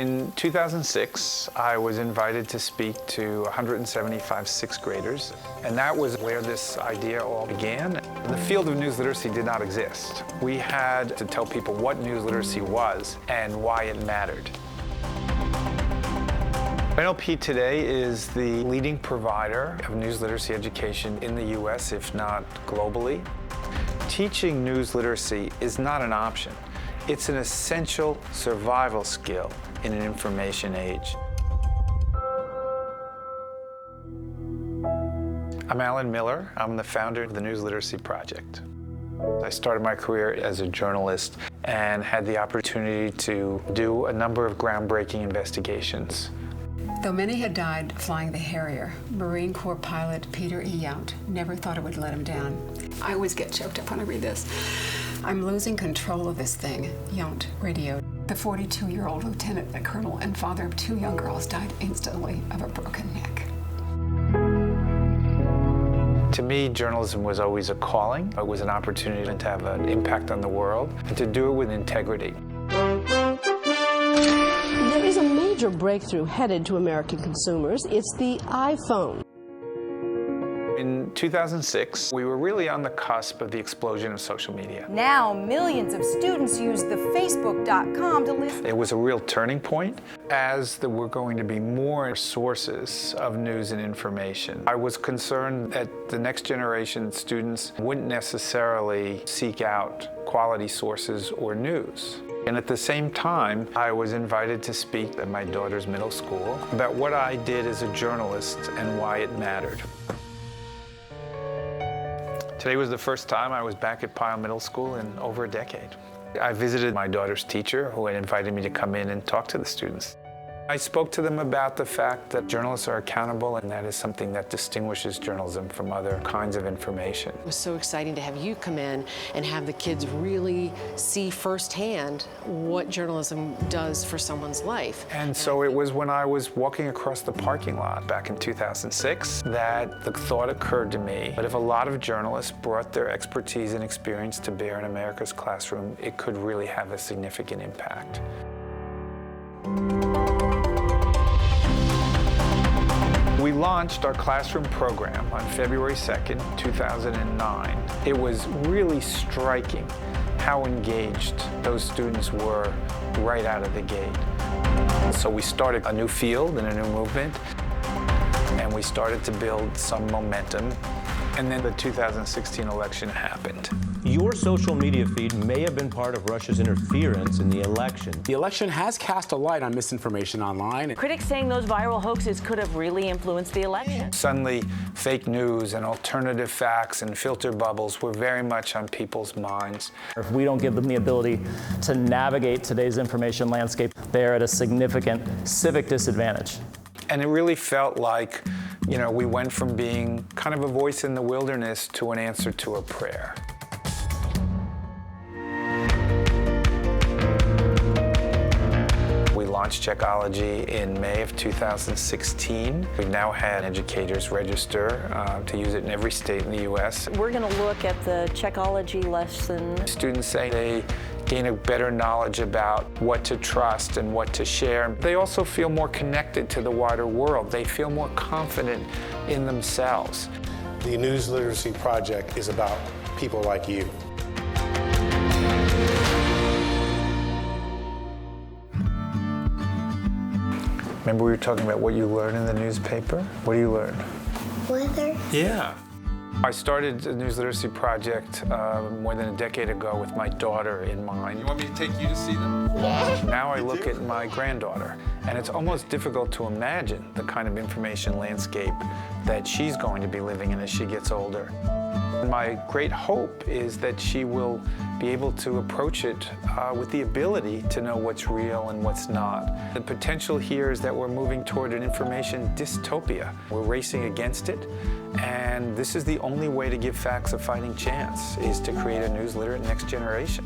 In 2006, I was invited to speak to 175 sixth graders, and that was where this idea all began. The field of news literacy did not exist. We had to tell people what news literacy was and why it mattered. NLP today is the leading provider of news literacy education in the US, if not globally. Teaching news literacy is not an option. It's an essential survival skill in an information age. I'm Alan Miller. I'm the founder of the News Literacy Project. I started my career as a journalist and had the opportunity to do a number of groundbreaking investigations. Though many had died flying the Harrier, Marine Corps pilot Peter E. Yount never thought it would let him down. I always get choked up when I read this. "I'm losing control of this thing," Yount radioed. The 42-year-old lieutenant colonel and father of 2 young girls died instantly of a broken neck. To me, journalism was always a calling. It was an opportunity to have an impact on the world and to do it with integrity. There is a major breakthrough headed to American consumers. It's the iPhone. In 2006, we were really on the cusp of the explosion of social media. Now, millions of students use the Facebook.com to listen. It was a real turning point as there were going to be more sources of news and information. I was concerned that the next generation students wouldn't necessarily seek out quality sources or news. And at the same time, I was invited to speak at my daughter's middle school about what I did as a journalist and why it mattered. Today was the first time I was back at Pyle Middle School in over a decade. I visited my daughter's teacher, who had invited me to come in and talk to the students. I spoke to them about the fact that journalists are accountable, and that is something that distinguishes journalism from other kinds of information. It was so exciting to have you come in and have the kids really see firsthand what journalism does for someone's life. And so it was when I was walking across the parking lot back in 2006 that the thought occurred to me that if a lot of journalists brought their expertise and experience to bear in America's classroom, it could really have a significant impact. We launched our classroom program on February 2nd, 2009. It was really striking how engaged those students were right out of the gate. So we started a new field and a new movement, and we started to build some momentum, and then the 2016 election happened. Your social media feed may have been part of Russia's interference in the election. The election has cast a light on misinformation online. Critics saying those viral hoaxes could have really influenced the election. Suddenly, fake news and alternative facts and filter bubbles were very much on people's minds. If we don't give them the ability to navigate today's information landscape, they're at a significant civic disadvantage. And it really felt like, we went from being kind of a voice in the wilderness to an answer to a prayer. We launched Checkology in May of 2016. We've now had educators register to use it in every state in the US. We're going to look at the Checkology lesson. Students say they gain a better knowledge about what to trust and what to share. They also feel more connected to the wider world. They feel more confident in themselves. The News Literacy Project is about people like you. Remember we were talking about what you learn in the newspaper? What do you learn? Weather. Yeah. I started the News Literacy Project more than a decade ago with my daughter in mind. You want me to take you to see them? Yeah. Now I look at my granddaughter, and it's almost difficult to imagine the kind of information landscape that she's going to be living in as she gets older. My great hope is that she will be able to approach it with the ability to know what's real and what's not. The potential here is that we're moving toward an information dystopia. We're racing against it, and this is the only way to give facts a fighting chance, is to create a news literate next generation.